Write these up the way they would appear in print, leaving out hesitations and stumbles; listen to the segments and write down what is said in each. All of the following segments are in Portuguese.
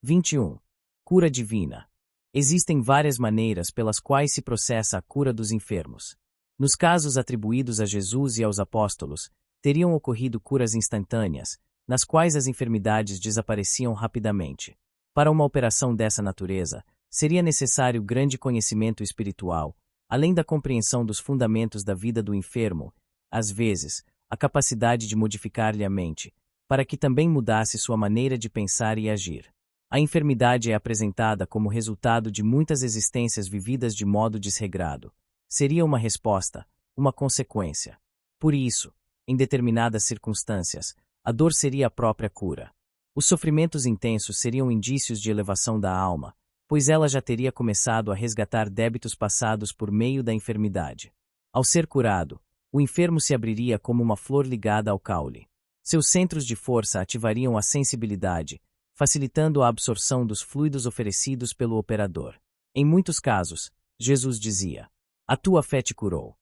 21. Cura divina. Existem várias maneiras pelas quais se processa a cura dos enfermos. Nos casos atribuídos a Jesus e aos apóstolos, teriam ocorrido curas instantâneas, nas quais as enfermidades desapareciam rapidamente. Para uma operação dessa natureza, seria necessário grande conhecimento espiritual, além da compreensão dos fundamentos da vida do enfermo, às vezes, a capacidade de modificar-lhe a mente, para que também mudasse sua maneira de pensar e agir. A enfermidade é apresentada como resultado de muitas existências vividas de modo desregrado. Seria uma resposta, uma consequência. Por isso, em determinadas circunstâncias, a dor seria a própria cura. Os sofrimentos intensos seriam indícios de elevação da alma, pois ela já teria começado a resgatar débitos passados por meio da enfermidade. Ao ser curado, o enfermo se abriria como uma flor ligada ao caule. Seus centros de força ativariam a sensibilidade, facilitando a absorção dos fluidos oferecidos pelo operador. Em muitos casos, Jesus dizia: "A tua fé te curou."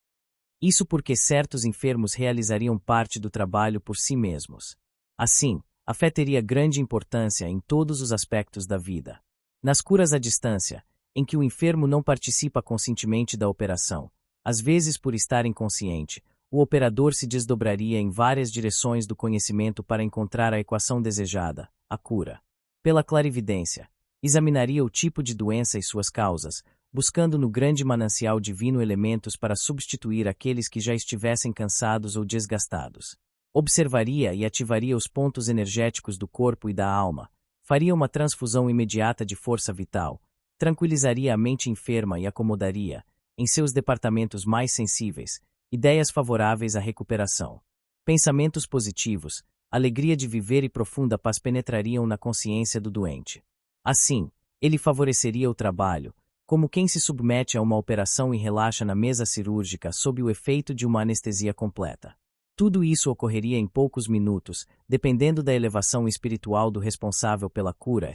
Isso porque certos enfermos realizariam parte do trabalho por si mesmos. Assim, a fé teria grande importância em todos os aspectos da vida. Nas curas à distância, em que o enfermo não participa conscientemente da operação, às vezes por estar inconsciente, o operador se desdobraria em várias direções do conhecimento para encontrar a equação desejada, a cura. Pela clarividência, examinaria o tipo de doença e suas causas, buscando no grande manancial divino elementos para substituir aqueles que já estivessem cansados ou desgastados. Observaria e ativaria os pontos energéticos do corpo e da alma, faria uma transfusão imediata de força vital, tranquilizaria a mente enferma e acomodaria, em seus departamentos mais sensíveis, ideias favoráveis à recuperação. Pensamentos positivos, alegria de viver e profunda paz penetrariam na consciência do doente. Assim, ele favoreceria o trabalho, como quem se submete a uma operação e relaxa na mesa cirúrgica sob o efeito de uma anestesia completa. Tudo isso ocorreria em poucos minutos, dependendo da elevação espiritual do responsável pela cura,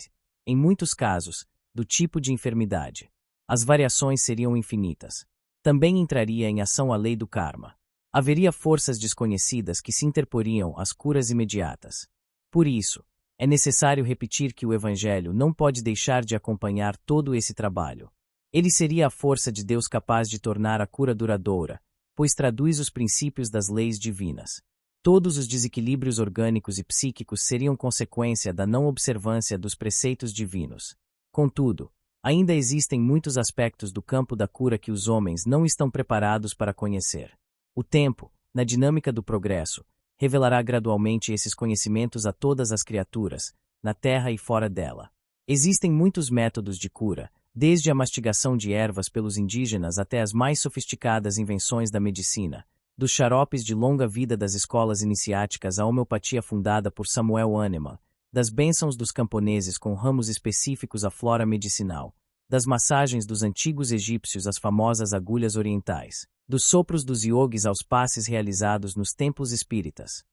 em muitos casos, do tipo de enfermidade. As variações seriam infinitas. Também entraria em ação a lei do karma. Haveria forças desconhecidas que se interporiam às curas imediatas. Por isso, é necessário repetir que o Evangelho não pode deixar de acompanhar todo esse trabalho. Ele seria a força de Deus capaz de tornar a cura duradoura, pois traduz os princípios das leis divinas. Todos os desequilíbrios orgânicos e psíquicos seriam consequência da não observância dos preceitos divinos. Contudo, ainda existem muitos aspectos do campo da cura que os homens não estão preparados para conhecer. O tempo, na dinâmica do progresso, revelará gradualmente esses conhecimentos a todas as criaturas, na Terra e fora dela. Existem muitos métodos de cura, desde a mastigação de ervas pelos indígenas até as mais sofisticadas invenções da medicina, dos xaropes de longa vida das escolas iniciáticas à homeopatia fundada por Samuel Hahnemann, das bênçãos dos camponeses com ramos específicos à flora medicinal, das massagens dos antigos egípcios às famosas agulhas orientais, dos sopros dos iogues aos passes realizados nos templos espíritas.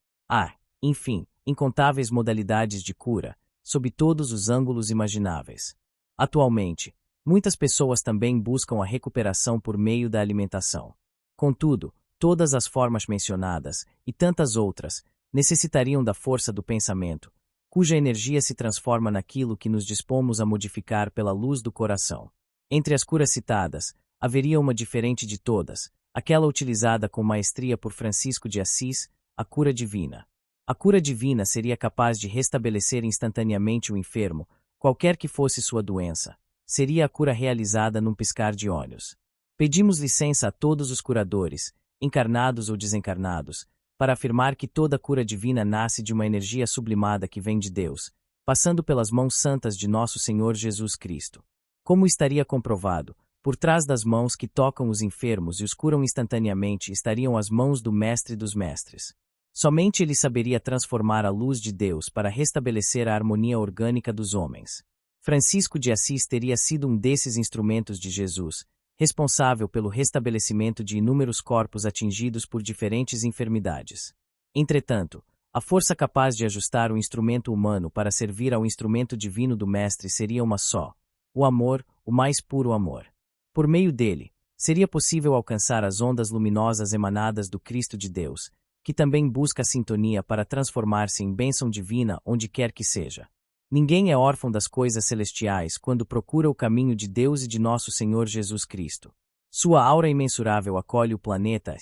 Enfim, incontáveis modalidades de cura, sob todos os ângulos imagináveis. Atualmente, muitas pessoas também buscam a recuperação por meio da alimentação. Contudo, todas as formas mencionadas, e tantas outras, necessitariam da força do pensamento, cuja energia se transforma naquilo que nos dispomos a modificar pela luz do coração. Entre as curas citadas, haveria uma diferente de todas, aquela utilizada com maestria por Francisco de Assis, a cura divina. A cura divina seria capaz de restabelecer instantaneamente o enfermo, qualquer que fosse sua doença. Seria a cura realizada num piscar de olhos. Pedimos licença a todos os curadores, encarnados ou desencarnados, para afirmar que toda cura divina nasce de uma energia sublimada que vem de Deus, passando pelas mãos santas de nosso Senhor Jesus Cristo. Como estaria comprovado, por trás das mãos que tocam os enfermos e os curam instantaneamente estariam as mãos do Mestre dos Mestres. Somente ele saberia transformar a luz de Deus para restabelecer a harmonia orgânica dos homens. Francisco de Assis teria sido um desses instrumentos de Jesus, responsável pelo restabelecimento de inúmeros corpos atingidos por diferentes enfermidades. Entretanto, a força capaz de ajustar o instrumento humano para servir ao instrumento divino do Mestre seria uma só: o amor, o mais puro amor. Por meio dele, seria possível alcançar as ondas luminosas emanadas do Cristo de Deus, que também busca a sintonia para transformar-se em bênção divina onde quer que seja. Ninguém é órfão das coisas celestiais quando procura o caminho de Deus e de nosso Senhor Jesus Cristo. Sua aura imensurável acolhe o planeta,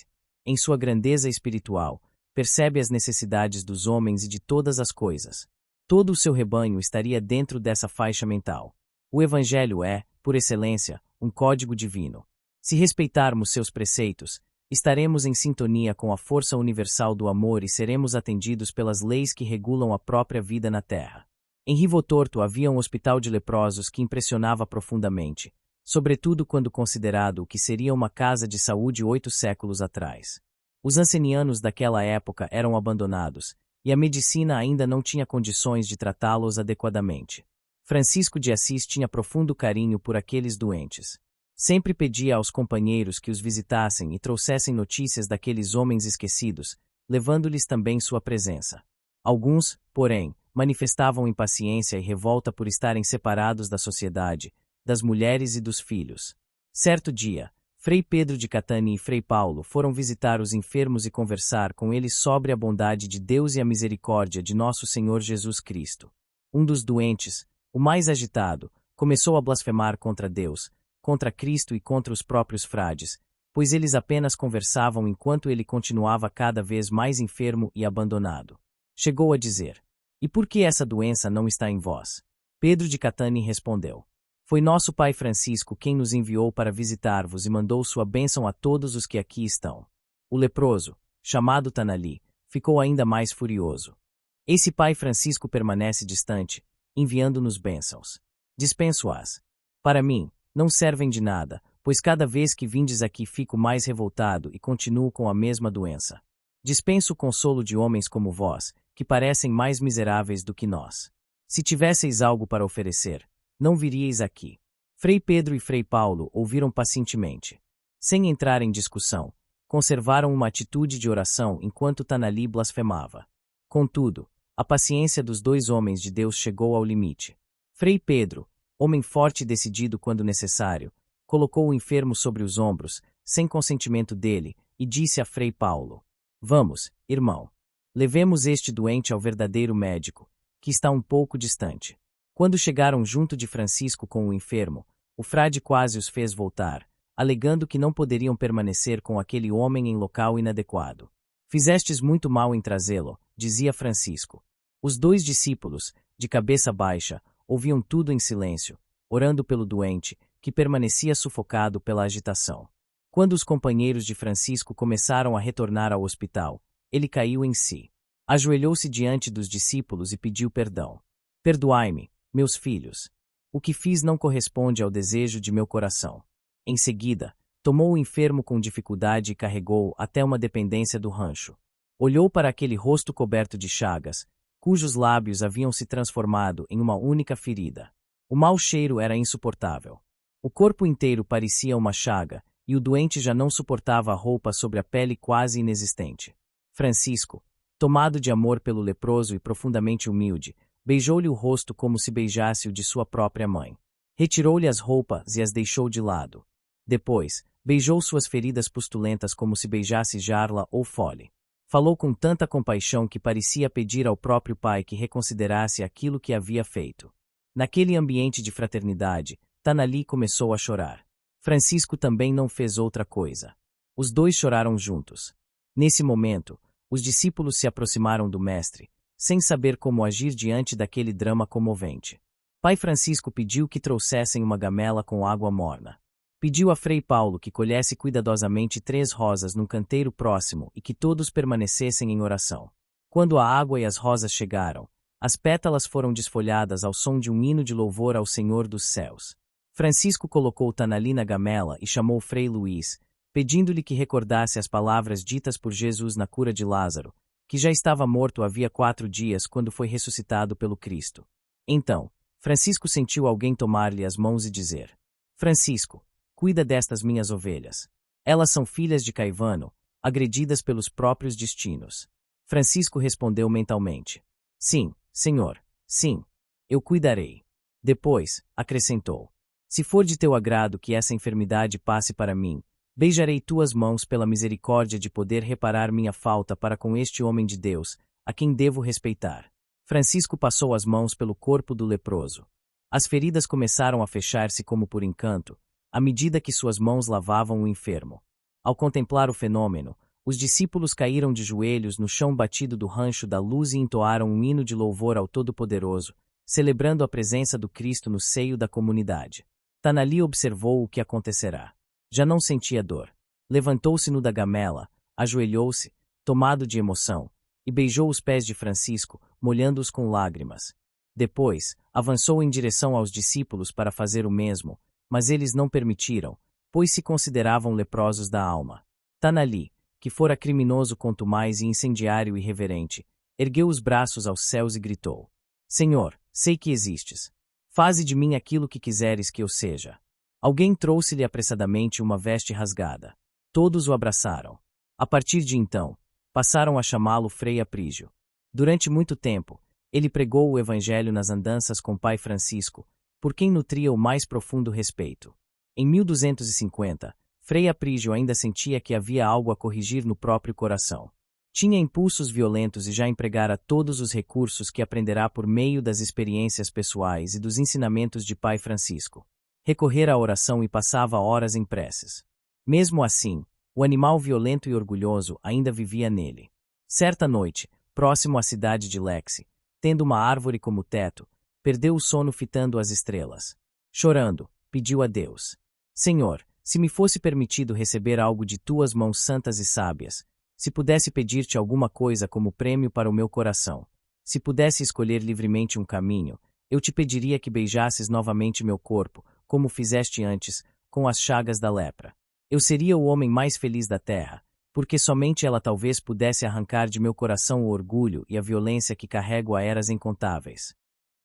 em sua grandeza espiritual, percebe as necessidades dos homens e de todas as coisas. Todo o seu rebanho estaria dentro dessa faixa mental. O Evangelho é, por excelência, um código divino. Se respeitarmos seus preceitos, estaremos em sintonia com a força universal do amor e seremos atendidos pelas leis que regulam a própria vida na Terra. Em Rivo Torto havia um hospital de leprosos que impressionava profundamente, sobretudo quando considerado o que seria uma casa de saúde 8 séculos atrás. Os ancenianos daquela época eram abandonados, e a medicina ainda não tinha condições de tratá-los adequadamente. Francisco de Assis tinha profundo carinho por aqueles doentes. Sempre pedia aos companheiros que os visitassem e trouxessem notícias daqueles homens esquecidos, levando-lhes também sua presença. Alguns, porém, manifestavam impaciência e revolta por estarem separados da sociedade, das mulheres e dos filhos. Certo dia, Frei Pedro de Catani e Frei Paulo foram visitar os enfermos e conversar com eles sobre a bondade de Deus e a misericórdia de nosso Senhor Jesus Cristo. Um dos doentes, o mais agitado, começou a blasfemar contra Deus, contra Cristo e contra os próprios frades, pois eles apenas conversavam enquanto ele continuava cada vez mais enfermo e abandonado. Chegou a dizer: "E por que essa doença não está em vós?" Pedro de Catani respondeu: "Foi nosso pai Francisco quem nos enviou para visitar-vos e mandou sua bênção a todos os que aqui estão." O leproso, chamado Tanali, ficou ainda mais furioso. "Esse pai Francisco permanece distante, enviando-nos bênçãos. Dispenso-as. Para mim, não servem de nada, pois cada vez que vindes aqui fico mais revoltado e continuo com a mesma doença. Dispenso o consolo de homens como vós, que parecem mais miseráveis do que nós. Se tivesseis algo para oferecer, não viríeis aqui." Frei Pedro e Frei Paulo ouviram pacientemente. Sem entrar em discussão, conservaram uma atitude de oração enquanto Tanali blasfemava. Contudo, a paciência dos dois homens de Deus chegou ao limite. Frei Pedro, homem forte e decidido quando necessário, colocou o enfermo sobre os ombros, sem consentimento dele, e disse a Frei Paulo: "Vamos, irmão. Levemos este doente ao verdadeiro médico, que está um pouco distante." Quando chegaram junto de Francisco com o enfermo, o frade quase os fez voltar, alegando que não poderiam permanecer com aquele homem em local inadequado. "Fizestes muito mal em trazê-lo", dizia Francisco. Os dois discípulos, de cabeça baixa, ouviam tudo em silêncio, orando pelo doente, que permanecia sufocado pela agitação. Quando os companheiros de Francisco começaram a retornar ao hospital, ele caiu em si. Ajoelhou-se diante dos discípulos e pediu perdão. "Perdoai-me, meus filhos. O que fiz não corresponde ao desejo de meu coração." Em seguida, tomou o enfermo com dificuldade e carregou-o até uma dependência do rancho. Olhou para aquele rosto coberto de chagas, cujos lábios haviam se transformado em uma única ferida. O mau cheiro era insuportável. O corpo inteiro parecia uma chaga, e o doente já não suportava a roupa sobre a pele quase inexistente. Francisco, tomado de amor pelo leproso e profundamente humilde, beijou-lhe o rosto como se beijasse o de sua própria mãe. Retirou-lhe as roupas e as deixou de lado. Depois, beijou suas feridas pustulentas como se beijasse jarla ou fole. Falou com tanta compaixão que parecia pedir ao próprio pai que reconsiderasse aquilo que havia feito. Naquele ambiente de fraternidade, Tanali começou a chorar. Francisco também não fez outra coisa. Os dois choraram juntos. Nesse momento, os discípulos se aproximaram do mestre, sem saber como agir diante daquele drama comovente. Pai Francisco pediu que trouxessem uma gamela com água morna. Pediu a Frei Paulo que colhesse cuidadosamente 3 rosas num canteiro próximo e que todos permanecessem em oração. Quando a água e as rosas chegaram, as pétalas foram desfolhadas ao som de um hino de louvor ao Senhor dos céus. Francisco colocou Tanali na gamela e chamou Frei Luís, pedindo-lhe que recordasse as palavras ditas por Jesus na cura de Lázaro, que já estava morto havia 4 dias quando foi ressuscitado pelo Cristo. Então, Francisco sentiu alguém tomar-lhe as mãos e dizer: "Francisco, cuida destas minhas ovelhas. Elas são filhas de Caivano, agredidas pelos próprios destinos." Francisco respondeu mentalmente: "Sim, Senhor, sim, eu cuidarei." Depois, acrescentou: "Se for de teu agrado que essa enfermidade passe para mim, beijarei tuas mãos pela misericórdia de poder reparar minha falta para com este homem de Deus, a quem devo respeitar." Francisco passou as mãos pelo corpo do leproso. As feridas começaram a fechar-se como por encanto, à medida que suas mãos lavavam o enfermo. Ao contemplar o fenômeno, os discípulos caíram de joelhos no chão batido do rancho da luz e entoaram um hino de louvor ao Todo-Poderoso, celebrando a presença do Cristo no seio da comunidade. Tanali observou o que acontecerá. Já não sentia dor. Levantou-se no da gamela, ajoelhou-se, tomado de emoção, e beijou os pés de Francisco, molhando-os com lágrimas. Depois, avançou em direção aos discípulos para fazer o mesmo, mas eles não permitiram, pois se consideravam leprosos da alma. Tanali, que fora criminoso contumaz e incendiário irreverente, ergueu os braços aos céus e gritou: Senhor, sei que existes. Faze de mim aquilo que quiseres que eu seja. Alguém trouxe-lhe apressadamente uma veste rasgada. Todos o abraçaram. A partir de então, passaram a chamá-lo Frei Aprígio. Durante muito tempo, ele pregou o evangelho nas andanças com Pai Francisco, por quem nutria o mais profundo respeito. Em 1250, Frei Aprígio ainda sentia que havia algo a corrigir no próprio coração. Tinha impulsos violentos e já empregara todos os recursos que aprenderá por meio das experiências pessoais e dos ensinamentos de Pai Francisco. Recorrera à oração e passava horas em preces. Mesmo assim, o animal violento e orgulhoso ainda vivia nele. Certa noite, próximo à cidade de Lexi, tendo uma árvore como teto, perdeu o sono fitando as estrelas. Chorando, pediu a Deus: Senhor, se me fosse permitido receber algo de tuas mãos santas e sábias, se pudesse pedir-te alguma coisa como prêmio para o meu coração, se pudesse escolher livremente um caminho, eu te pediria que beijasses novamente meu corpo, como fizeste antes, com as chagas da lepra. Eu seria o homem mais feliz da terra, porque somente ela talvez pudesse arrancar de meu coração o orgulho e a violência que carrego a eras incontáveis.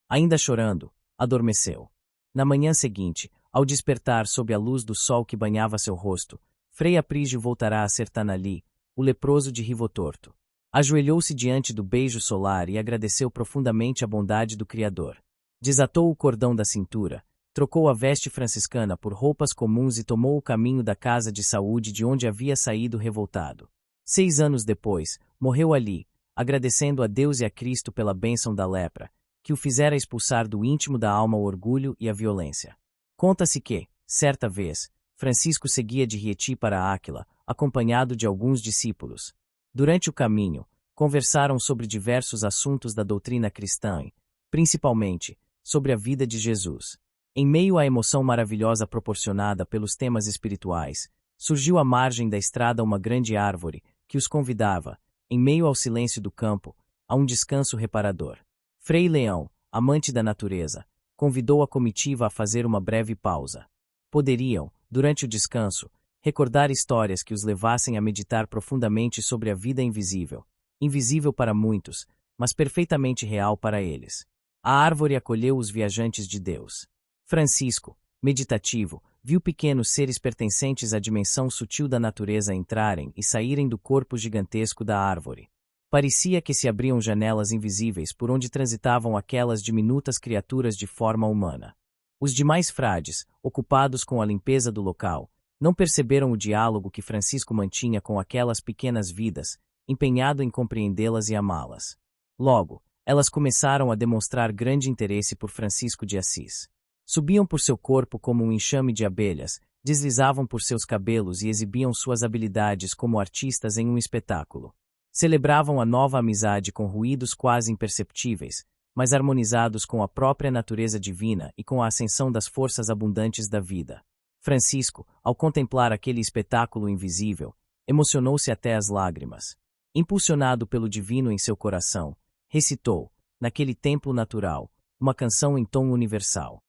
Ainda chorando, adormeceu. Na manhã seguinte, ao despertar sob a luz do sol que banhava seu rosto, Frei Aprígio voltará a ser Tanali, o leproso de Rivotorto. Ajoelhou-se diante do beijo solar e agradeceu profundamente a bondade do Criador. Desatou o cordão da cintura, trocou a veste franciscana por roupas comuns e tomou o caminho da casa de saúde de onde havia saído revoltado. 6 anos depois, morreu ali, agradecendo a Deus e a Cristo pela bênção da lepra, que o fizera expulsar do íntimo da alma o orgulho e a violência. Conta-se que, certa vez, Francisco seguia de Rieti para Áquila, acompanhado de alguns discípulos. Durante o caminho, conversaram sobre diversos assuntos da doutrina cristã e, principalmente, sobre a vida de Jesus. Em meio à emoção maravilhosa proporcionada pelos temas espirituais, surgiu à margem da estrada uma grande árvore, que os convidava, em meio ao silêncio do campo, a um descanso reparador. Frei Leão, amante da natureza, convidou a comitiva a fazer uma breve pausa. Poderiam, durante o descanso, recordar histórias que os levassem a meditar profundamente sobre a vida invisível, invisível para muitos, mas perfeitamente real para eles. A árvore acolheu os viajantes de Deus. Francisco, meditativo, viu pequenos seres pertencentes à dimensão sutil da natureza entrarem e saírem do corpo gigantesco da árvore. Parecia que se abriam janelas invisíveis por onde transitavam aquelas diminutas criaturas de forma humana. Os demais frades, ocupados com a limpeza do local, não perceberam o diálogo que Francisco mantinha com aquelas pequenas vidas, empenhado em compreendê-las e amá-las. Logo, elas começaram a demonstrar grande interesse por Francisco de Assis. Subiam por seu corpo como um enxame de abelhas, deslizavam por seus cabelos e exibiam suas habilidades como artistas em um espetáculo. Celebravam a nova amizade com ruídos quase imperceptíveis, mas harmonizados com a própria natureza divina e com a ascensão das forças abundantes da vida. Francisco, ao contemplar aquele espetáculo invisível, emocionou-se até às lágrimas. Impulsionado pelo divino em seu coração, recitou, naquele templo natural, uma canção em tom universal.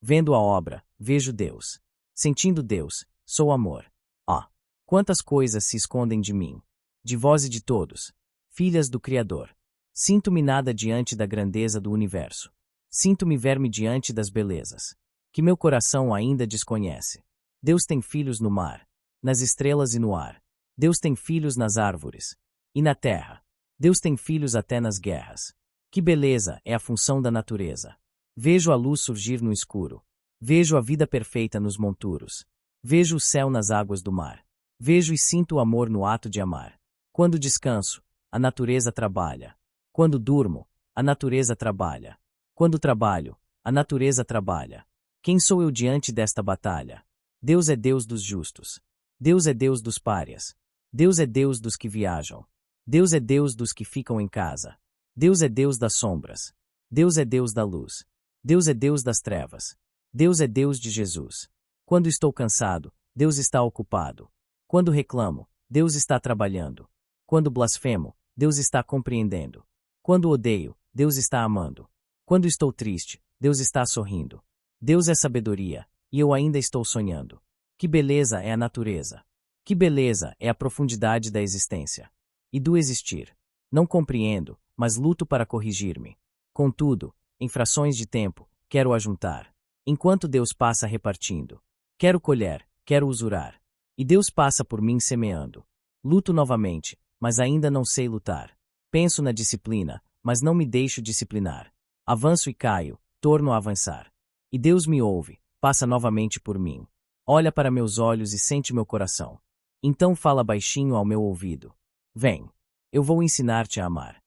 Vendo a obra, vejo Deus. Sentindo Deus, sou amor. Ah, quantas coisas se escondem de mim, de vós e de todos, filhas do Criador. Sinto-me nada diante da grandeza do universo. Sinto-me verme diante das belezas, que meu coração ainda desconhece. Deus tem filhos no mar, nas estrelas e no ar. Deus tem filhos nas árvores e na terra. Deus tem filhos até nas guerras. Que beleza é a função da natureza. Vejo a luz surgir no escuro. Vejo a vida perfeita nos monturos. Vejo o céu nas águas do mar. Vejo e sinto o amor no ato de amar. Quando descanso, a natureza trabalha. Quando durmo, a natureza trabalha. Quando trabalho, a natureza trabalha. Quem sou eu diante desta batalha? Deus é Deus dos justos. Deus é Deus dos párias. Deus é Deus dos que viajam. Deus é Deus dos que ficam em casa. Deus é Deus das sombras. Deus é Deus da luz. Deus é Deus das trevas. Deus é Deus de Jesus. Quando estou cansado, Deus está ocupado. Quando reclamo, Deus está trabalhando. Quando blasfemo, Deus está compreendendo. Quando odeio, Deus está amando. Quando estou triste, Deus está sorrindo. Deus é sabedoria, e eu ainda estou sonhando. Que beleza é a natureza! Que beleza é a profundidade da existência e do existir. Não compreendo, mas luto para corrigir-me. Contudo, em frações de tempo, quero ajuntar. Enquanto Deus passa repartindo. Quero colher, quero usurar. E Deus passa por mim semeando. Luto novamente, mas ainda não sei lutar. Penso na disciplina, mas não me deixo disciplinar. Avanço e caio, torno a avançar. E Deus me ouve, passa novamente por mim. Olha para meus olhos e sente meu coração. Então fala baixinho ao meu ouvido. Vem, eu vou ensinar-te a amar.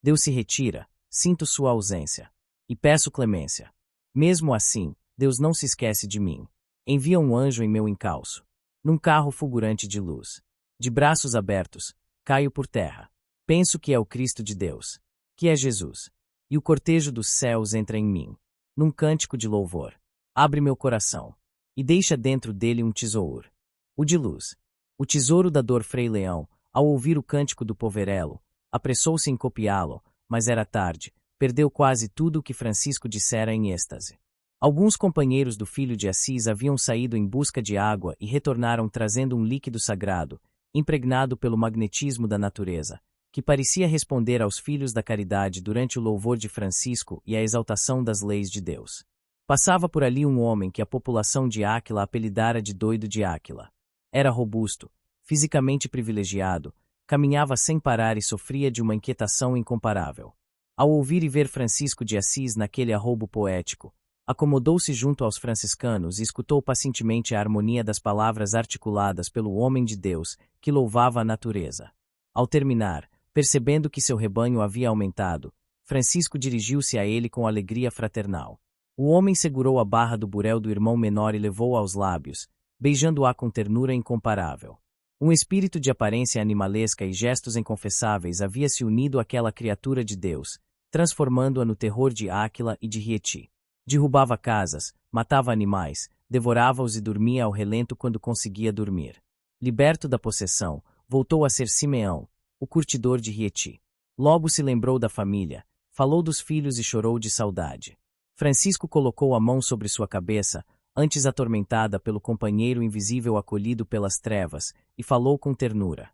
Deus se retira, sinto sua ausência. E peço clemência. Mesmo assim, Deus não se esquece de mim. Envia um anjo em meu encalço. Num carro fulgurante de luz. De braços abertos, caio por terra. Penso que é o Cristo de Deus. Que é Jesus. E o cortejo dos céus entra em mim. Num cântico de louvor. Abre meu coração. E deixa dentro dele um tesouro. O de luz. O tesouro da dor Frei Leão, ao ouvir o cântico do poverelo, apressou-se em copiá-lo, mas era tarde, perdeu quase tudo o que Francisco dissera em êxtase. Alguns companheiros do filho de Assis haviam saído em busca de água e retornaram trazendo um líquido sagrado, impregnado pelo magnetismo da natureza, que parecia responder aos filhos da caridade durante o louvor de Francisco e a exaltação das leis de Deus. Passava por ali um homem que a população de Áquila apelidara de doido de Áquila. Era robusto, fisicamente privilegiado, caminhava sem parar e sofria de uma inquietação incomparável. Ao ouvir e ver Francisco de Assis naquele arroubo poético, acomodou-se junto aos franciscanos e escutou pacientemente a harmonia das palavras articuladas pelo homem de Deus, que louvava a natureza. Ao terminar, percebendo que seu rebanho havia aumentado, Francisco dirigiu-se a ele com alegria fraternal. O homem segurou a barra do burel do irmão menor e levou-a aos lábios, beijando-a com ternura incomparável. Um espírito de aparência animalesca e gestos inconfessáveis havia se unido àquela criatura de Deus, transformando-a no terror de Áquila e de Rieti. Derrubava casas, matava animais, devorava-os e dormia ao relento quando conseguia dormir. Liberto da possessão, voltou a ser Simeão, o curtidor de Rieti. Logo se lembrou da família, falou dos filhos e chorou de saudade. Francisco colocou a mão sobre sua cabeça, antes atormentada pelo companheiro invisível acolhido pelas trevas, e falou com ternura.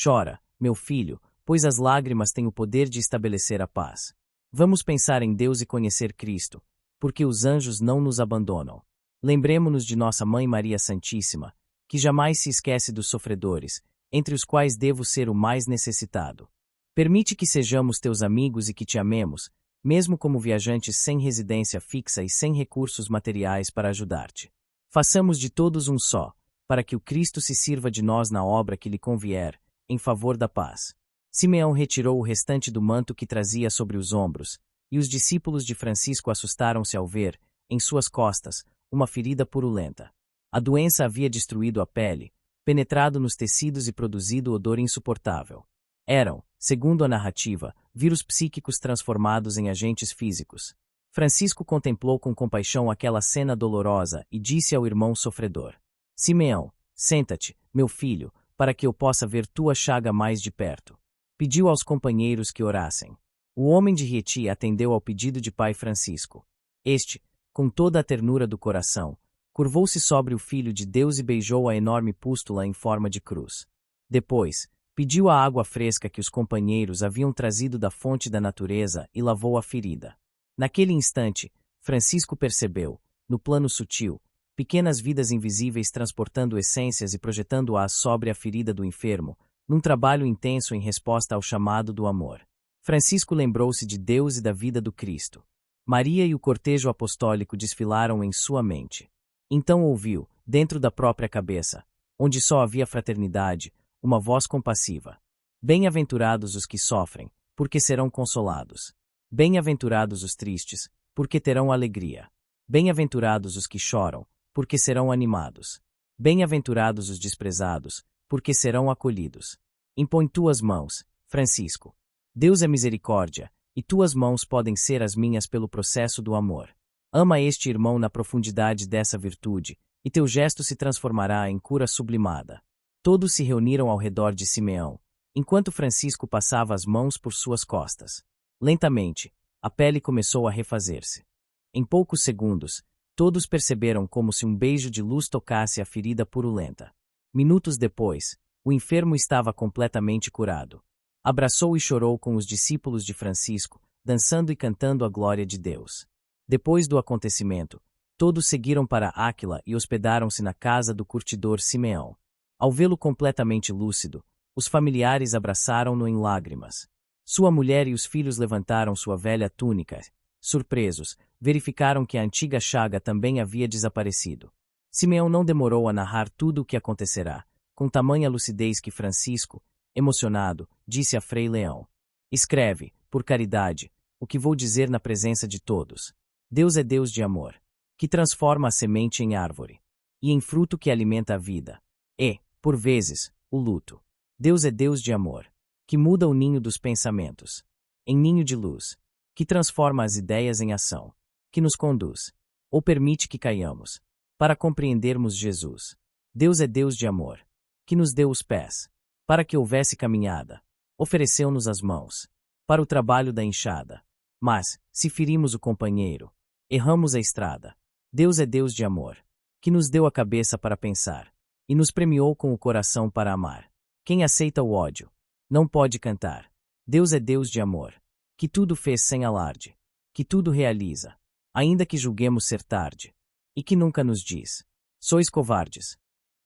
Chora, meu filho, pois as lágrimas têm o poder de estabelecer a paz. Vamos pensar em Deus e conhecer Cristo, porque os anjos não nos abandonam. Lembremo-nos de nossa Mãe Maria Santíssima, que jamais se esquece dos sofredores, entre os quais devo ser o mais necessitado. Permite que sejamos teus amigos e que te amemos, mesmo como viajantes sem residência fixa e sem recursos materiais para ajudar-te. Façamos de todos um só, para que o Cristo se sirva de nós na obra que lhe convier, em favor da paz. Simeão retirou o restante do manto que trazia sobre os ombros, e os discípulos de Francisco assustaram-se ao ver, em suas costas, uma ferida purulenta. A doença havia destruído a pele, penetrado nos tecidos e produzido odor insuportável. Eram, segundo a narrativa, vírus psíquicos transformados em agentes físicos. Francisco contemplou com compaixão aquela cena dolorosa e disse ao irmão sofredor: Simeão, senta-te, meu filho, para que eu possa ver tua chaga mais de perto. Pediu aos companheiros que orassem. O homem de Rieti atendeu ao pedido de pai Francisco. Este, com toda a ternura do coração, curvou-se sobre o Filho de Deus e beijou a enorme pústula em forma de cruz. Depois, pediu a água fresca que os companheiros haviam trazido da fonte da natureza e lavou a ferida. Naquele instante, Francisco percebeu, no plano sutil, pequenas vidas invisíveis transportando essências e projetando-as sobre a ferida do enfermo, num trabalho intenso em resposta ao chamado do amor. Francisco lembrou-se de Deus e da vida do Cristo. Maria e o cortejo apostólico desfilaram em sua mente. Então ouviu, dentro da própria cabeça, onde só havia fraternidade, uma voz compassiva. Bem-aventurados os que sofrem, porque serão consolados. Bem-aventurados os tristes, porque terão alegria. Bem-aventurados os que choram, porque serão animados. Bem-aventurados os desprezados, porque serão acolhidos. Impõe tuas mãos, Francisco. Deus é misericórdia, e tuas mãos podem ser as minhas pelo processo do amor. Ama este irmão na profundidade dessa virtude, e teu gesto se transformará em cura sublimada. Todos se reuniram ao redor de Simeão, enquanto Francisco passava as mãos por suas costas. Lentamente, a pele começou a refazer-se. Em poucos segundos, todos perceberam como se um beijo de luz tocasse a ferida purulenta. Minutos depois, o enfermo estava completamente curado. Abraçou e chorou com os discípulos de Francisco, dançando e cantando a glória de Deus. Depois do acontecimento, todos seguiram para Áquila e hospedaram-se na casa do curtidor Simeão. Ao vê-lo completamente lúcido, os familiares abraçaram-no em lágrimas. Sua mulher e os filhos levantaram sua velha túnica. Surpresos, verificaram que a antiga chaga também havia desaparecido. Simeão não demorou a narrar tudo o que acontecerá, com tamanha lucidez que Francisco, emocionado, disse a Frei Leão: escreve, por caridade, o que vou dizer na presença de todos. Deus é Deus de amor, que transforma a semente em árvore, e em fruto que alimenta a vida. E, por vezes, o luto. Deus é Deus de amor, que muda o ninho dos pensamentos em ninho de luz, que transforma as ideias em ação, que nos conduz, ou permite que caiamos, para compreendermos Jesus. Deus é Deus de amor, que nos deu os pés, para que houvesse caminhada, ofereceu-nos as mãos, para o trabalho da enxada. Mas, se ferimos o companheiro, erramos a estrada. Deus é Deus de amor, que nos deu a cabeça para pensar, e nos premiou com o coração para amar. Quem aceita o ódio, não pode cantar. Deus é Deus de amor, que tudo fez sem alarde, que tudo realiza, ainda que julguemos ser tarde, e que nunca nos diz: sois covardes.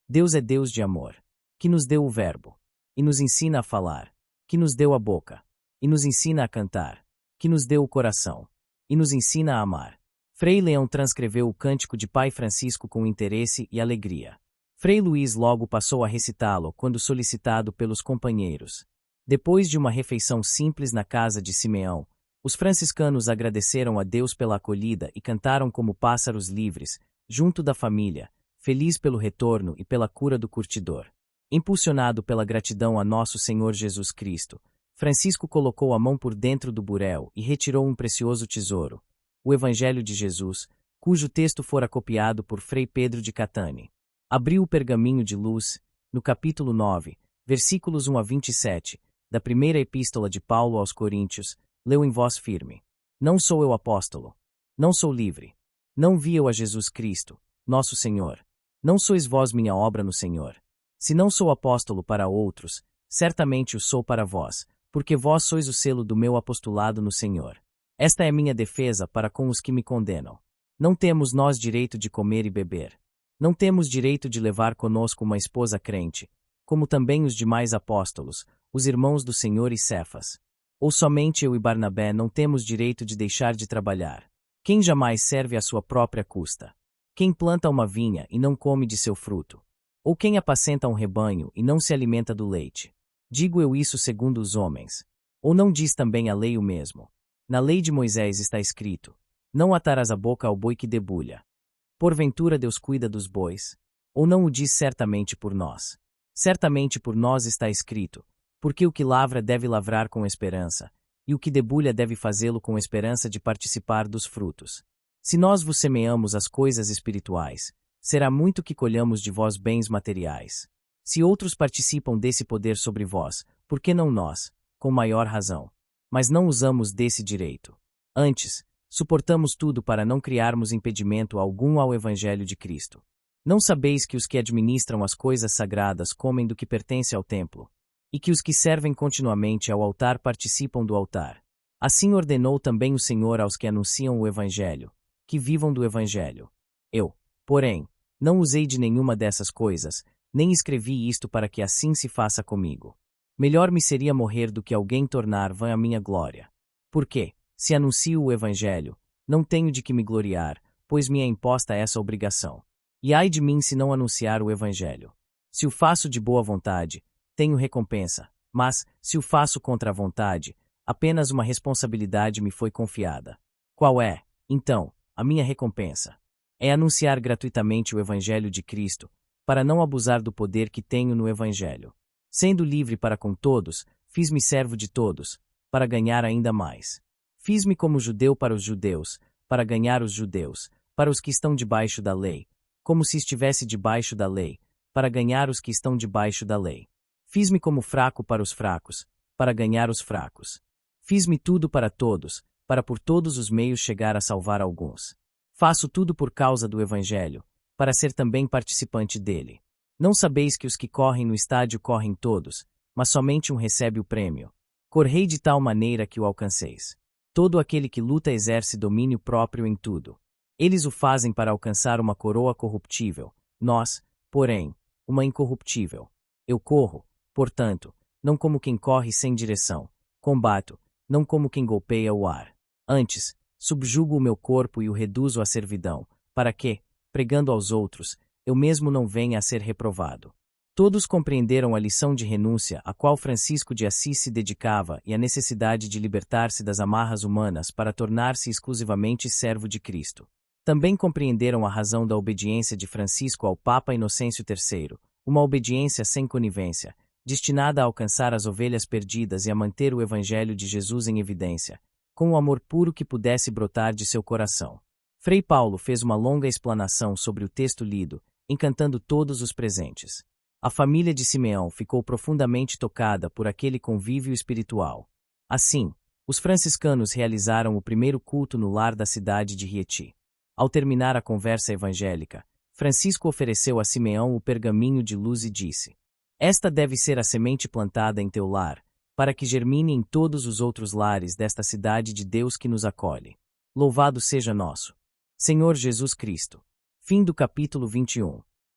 Deus é Deus de amor, que nos deu o verbo, e nos ensina a falar, que nos deu a boca, e nos ensina a cantar, que nos deu o coração, e nos ensina a amar. Frei Leão transcreveu o cântico de Pai Francisco com interesse e alegria. Frei Luís logo passou a recitá-lo quando solicitado pelos companheiros. Depois de uma refeição simples na casa de Simeão, os franciscanos agradeceram a Deus pela acolhida e cantaram como pássaros livres, junto da família, feliz pelo retorno e pela cura do curtidor. Impulsionado pela gratidão a Nosso Senhor Jesus Cristo, Francisco colocou a mão por dentro do burel e retirou um precioso tesouro, o Evangelho de Jesus, cujo texto fora copiado por Frei Pedro de Catani. Abriu o pergaminho de luz, no capítulo 9, versículos 1 a 27, da primeira epístola de Paulo aos Coríntios, leu em voz firme: não sou eu apóstolo, não sou livre, não vi eu a Jesus Cristo, nosso Senhor. Não sois vós minha obra no Senhor. Se não sou apóstolo para outros, certamente o sou para vós, porque vós sois o selo do meu apostolado no Senhor. Esta é minha defesa para com os que me condenam. Não temos nós direito de comer e beber. Não temos direito de levar conosco uma esposa crente, como também os demais apóstolos, os irmãos do Senhor e Cefas. Ou somente eu e Barnabé não temos direito de deixar de trabalhar. Quem jamais serve à sua própria custa? Quem planta uma vinha e não come de seu fruto? Ou quem apacenta um rebanho e não se alimenta do leite? Digo eu isso segundo os homens. Ou não diz também a lei o mesmo? Na lei de Moisés está escrito: não atarás a boca ao boi que debulha. Porventura Deus cuida dos bois? Ou não o diz certamente por nós? Certamente por nós está escrito: porque o que lavra deve lavrar com esperança, e o que debulha deve fazê-lo com esperança de participar dos frutos. Se nós vos semeamos as coisas espirituais, será muito que colhamos de vós bens materiais. Se outros participam desse poder sobre vós, por que não nós, com maior razão? Mas não usamos desse direito. Antes, suportamos tudo para não criarmos impedimento algum ao Evangelho de Cristo. Não sabeis que os que administram as coisas sagradas comem do que pertence ao templo, e que os que servem continuamente ao altar participam do altar? Assim ordenou também o Senhor aos que anunciam o Evangelho, que vivam do Evangelho. Eu, porém, não usei de nenhuma dessas coisas, nem escrevi isto para que assim se faça comigo. Melhor me seria morrer do que alguém tornar vã a minha glória. Porque, se anuncio o Evangelho, não tenho de que me gloriar, pois me é imposta essa obrigação. E ai de mim se não anunciar o Evangelho. Se o faço de boa vontade, tenho recompensa, mas, se o faço contra a vontade, Apenas uma responsabilidade me foi confiada. Qual é, então, a minha recompensa? É anunciar gratuitamente o Evangelho de Cristo, para não abusar do poder que tenho no Evangelho. Sendo livre para com todos, fiz-me servo de todos, para ganhar ainda mais. Fiz-me como judeu para os judeus, para ganhar os judeus, para os que estão debaixo da lei, como se estivesse debaixo da lei, para ganhar os que estão debaixo da lei. Fiz-me como fraco para os fracos, para ganhar os fracos. Fiz-me tudo para todos, para por todos os meios chegar a salvar alguns. Faço tudo por causa do Evangelho, para ser também participante dele. Não sabeis que os que correm no estádio correm todos, mas somente um recebe o prêmio. Correi de tal maneira que o alcanceis. Todo aquele que luta exerce domínio próprio em tudo. Eles o fazem para alcançar uma coroa corruptível, nós, porém, uma incorruptível. Eu corro, portanto, não como quem corre sem direção. Combato, não como quem golpeia o ar. Antes, subjugo o meu corpo e o reduzo à servidão, para que, pregando aos outros, eu mesmo não venha a ser reprovado. Todos compreenderam a lição de renúncia a qual Francisco de Assis se dedicava e a necessidade de libertar-se das amarras humanas para tornar-se exclusivamente servo de Cristo. Também compreenderam a razão da obediência de Francisco ao Papa Inocêncio III, uma obediência sem conivência, destinada a alcançar as ovelhas perdidas e a manter o Evangelho de Jesus em evidência, com o amor puro que pudesse brotar de seu coração. Frei Paulo fez uma longa explanação sobre o texto lido, encantando todos os presentes. A família de Simeão ficou profundamente tocada por aquele convívio espiritual. Assim, os franciscanos realizaram o primeiro culto no lar da cidade de Rieti. Ao terminar a conversa evangélica, Francisco ofereceu a Simeão o pergaminho de luz e disse: "Esta deve ser a semente plantada em teu lar, para que germine em todos os outros lares desta cidade de Deus que nos acolhe. Louvado seja nosso Senhor Jesus Cristo." Fim do capítulo 21.